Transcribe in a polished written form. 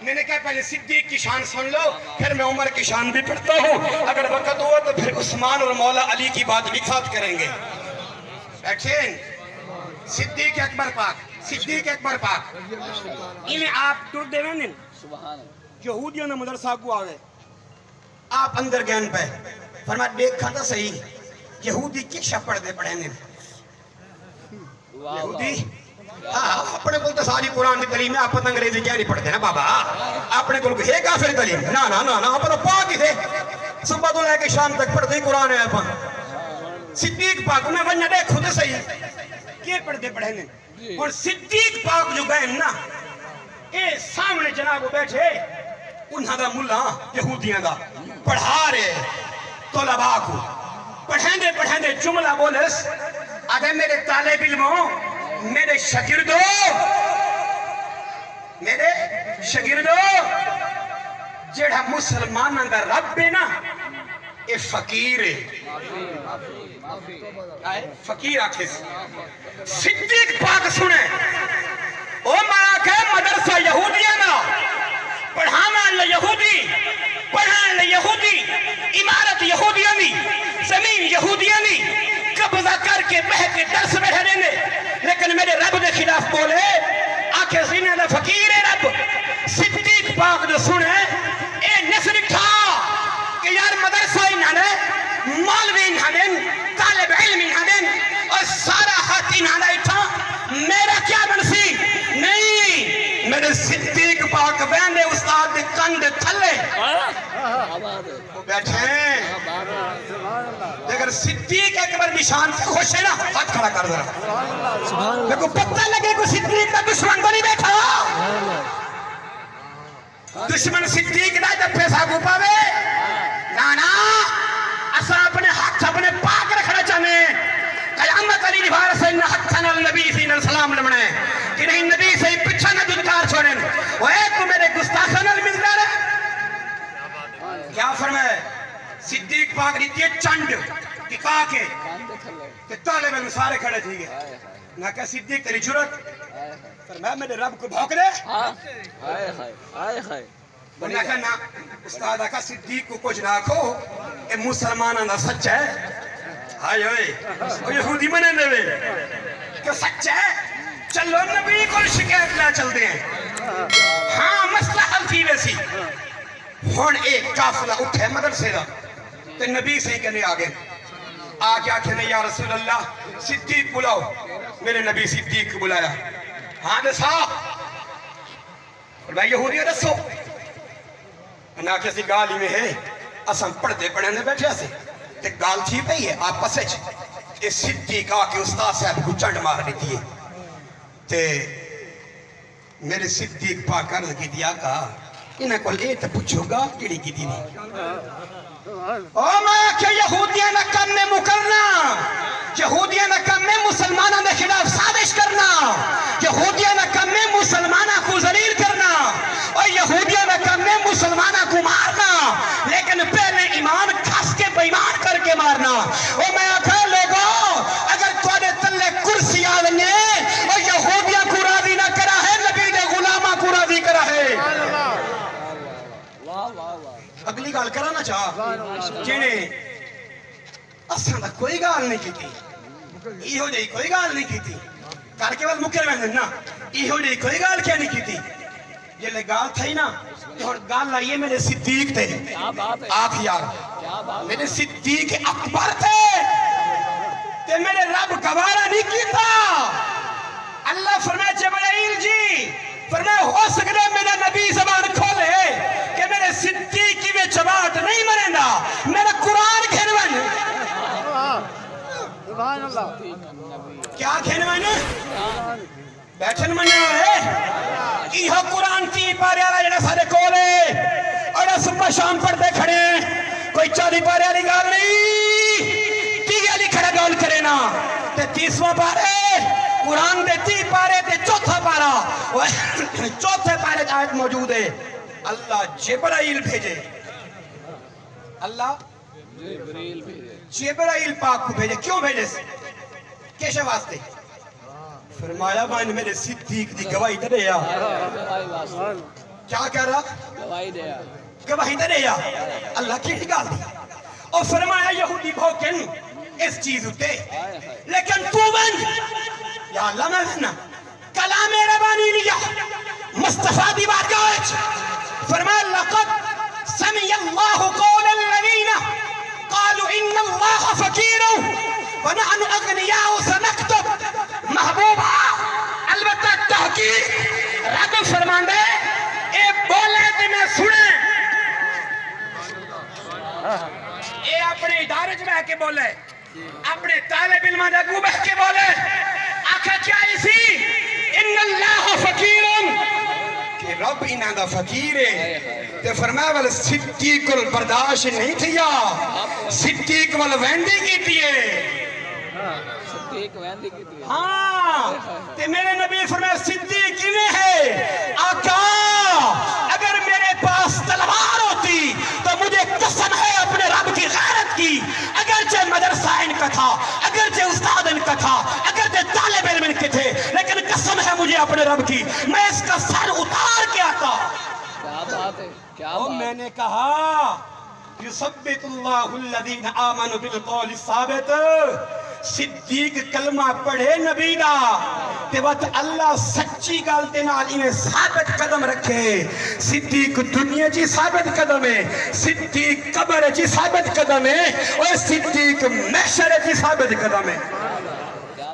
میں نے کہا پہلے صدیق کی شان سن لو پھر میں عمر کی شان بھی پڑھتا ہوں، اگر وقت ہوا تو پھر عثمان اور مولا علی کی بات بھی ساتھ کریں گے۔ بیٹھیں صدیق اکبر پاک، صدیق اکبر پاک انہیں آپ ٹوٹ دے ویندن یہودیوں نے مدرسہ کو آوے، آپ اندر گین پہ فرمایا دیکھا تو صحیح یہودی کی شب پڑھ دے پڑھیں گے یہودی اپنے کل تو ساری قرآن کی تعلیم ہے، آپ پتہ انگریزی کیا نہیں پڑھتے نا بابا، اپنے کل ہے کافر تعلیم نا نا نا نا اپنا پاک ہی تھے، صبح تو لے کے شام تک پڑھتے ہی قرآن ہے اپنا۔ صدیق پاک میں ونیا دیکھو تو صحیح کیا پڑھتے پڑھیں گے، اور صدیق پاک جو گئے نا اے سامنے جناب بیٹھے انہاں دا ملا یہودیاں دا پڑھا رہے طلباء کو، پڑھیں دے جملہ بولس آدھے میرے طالب علموں، میرے شاگردوں جڑا مسلمانوں دا رب ہے نا یہ فقیر ہے، فقیر آکھے صدیق پاک سنے او مارا کہ مدرسہ یہودیاں نا پڑھانا یہودی، پڑھانا یہودی، عمارت یہودیاں نہیں، زمین یہودیاں نہیں، قبضہ کر کے بہ کے درس بیٹھے دینے، لیکن میرے رب دے خلاف بولے آکھے زینہ دا فقیر ہے رب۔ صدیق پاک جو سنے اے نسل تھا کہ یار مدرسہ انہاں نے، مولوی انہاں نے، طالب علم انہاں نے، اور سارا حق انہاں نے تھا، میرا کیا بنسی؟ نہیں، میرے صدیق پاک بہنے استاد کند تھلے بیٹھیں، اگر صدیق اکبر کی شان سے خوش ہے نا ہاتھ کھڑا کر ذرا، لیکن پتہ لگے کہ صدیق کا دشمن تو نہیں بیٹھا، دشمن صدیق دا جب پیسہ کو پاوے نانا اسا اپنے ہاتھ اپنے پاک رکھنا چاہنے، قیامت علی نبھار سے نحتنا النبی صلی اللہ علیہ وسلم لمنے کہ نہیں نبی سے پچھا نہ دلکار چھوڑیں، وہ ایک تو میرے گستاخان المزدار ہے، کیا فرمائے صدیق پاک دیتی ہے چند ٹکا کے کہ طالب علم سارے کھڑے تھی گئے، نہ کہ صدیق تیری جرت فرمایا میرے رب کو بھوک دے، انہاں کہا نا استاد آکھا صدیق کو کچھ نہ کھو اے مسلمانہ دا سچ ہے، ہائے ہوئے وہ یہودی منے دے کہ سچ ہے، چلو نبی کو شکایت نہ چل دیں، ہاں مسئلہ حل تھی ویسی، ہون ایک قافلہ اٹھے مدرسے دا تے نبی سے ہی کہنے آگے آگے آکھنے یا رسول اللہ صدیق بلاؤ، میرے نبی صدیق کو بلایا، ہاں دسا اور بھائی یہودی دسو انہاں کسی گالی میں ہے اسم پڑھتے پڑھنے بیٹھے سے تے گال تھی پئی ہے آپس وچ اے صدیق آ کے استاد صاحب کو چنڈ مار دیتی ہے تے میرے صدیق پاک عرض کی دیا کہا انہیں کو لے تو پوچھو گا کیڑی کی دی نہیں او ماں کہ یہودیاں نہ کم میں مکرنا، یہودیاں نہ کم میں مسلمانوں کے خلاف سازش کرنا، یہودیاں نہ کم میں مسلمانوں کو ذلیل کرنا، اور یہودیاں نہ کم میں مسلمانوں کو مارنا، لیکن پہلے ایمان کھس کے بیمان کر کے مارنا۔ او میں آکھا لوگوں اگر توڑے تلے کرسی آلنے اور یہودیاں کو راضی نہ کرا ہے نبی نے غلامہ کو راضی کرا ہے۔ اگلی گال کرانا چاہ جنہیں اساں دا کوئی گال نہیں کی تھی، ایہو جی کوئی گال نہیں کی تھی، کر کے بعد مکر میں نا ایہو جی کوئی گال کیا نہیں کی تھی، یہ لے گال تھا ہی نا تو گال لائیے میرے صدیق تھے، آپ یار میرے صدیق اکبر تھے تے میرے رب گوارا نہیں کی تھا۔ اللہ فرمائے جبرائیل جی فرمائے ہو سکتا میرا نبی زبان کھولے کہ میرے صدیق کی میں چباٹ نہیں مرے گا، میرا قرآن کھینوان کیا کھینوان بیٹھن منیا ہے یہ قرآن تی پارے آرہا جنہ سارے کھولے اور صبح شام پڑھتے کھڑے کوئی 40 پارے آلی گال نہیں، 30 آلی کھڑا گال کرے نا تے 30واں پارے قرآن دے 30 پارے تے چوتھا پارا، چوتھے پارے آیت موجود ہے اللہ جبرائیل بھیجے، اللہ جبرائیل پاک کو بھیجے، کیوں بھیجے کیسے واسطے؟ فرمایا بھائی میرے صدیق دی گواہی دے یا کیا کہہ رہا؟ گواہی دیا گواہی دے رہا اللہ کی گال دی اور فرمایا یہودی بھوکن اس چیز ہوتے لیکن تو بن یا اللہ میں بننا کلام ربانی لیا مصطفیٰ دی بات گوچ فرمایا لقد سمع اللہ قول الذین قالوا ان اللہ فقیر ونحن اغنیاء سنکتب محبوبہ البتہ تحقیق رب فرمان دے اے بولے تے میں سنے اے اپنے ادارے جو بہ کے بولے اپنے طالب علمہ دے گو بہ کے بولے آکھا کیا اسی ان اللہ فقیرن کہ رب انہاں دا فقیر ہے تے فرمایا والا صدیق البرداشت نہیں تھیا صدیق والا ویندی کی تھیے صدیق ویندی کی تھی ہاں تے میرے نبی فرمایا صدیق انہیں ہے آقا اگر میرے پاس تلوار ہوتی تو مجھے قسم ہے اپنے رب کی غیرت کی اگرچہ مدرسہ ان کا تھا اگرچہ استاد ان کا تھا اگرچہ طالب علم ان کے تھے لیکن قسم ہے مجھے اپنے رب کی میں اس کا سر اتار کے آتا کیا بات ہے کیا اور بات میں نے کہا یثبت اللہ الذین آمنوا بالقول الثابت صدیق کلمہ پڑھے نبی دا تے وقت اللہ سچی گالتے نال انہیں ثابت قدم رکھے صدیق دنیا جی ثابت قدم ہے صدیق قبر جی ثابت قدم ہے اور صدیق محشر جی ثابت قدم ہے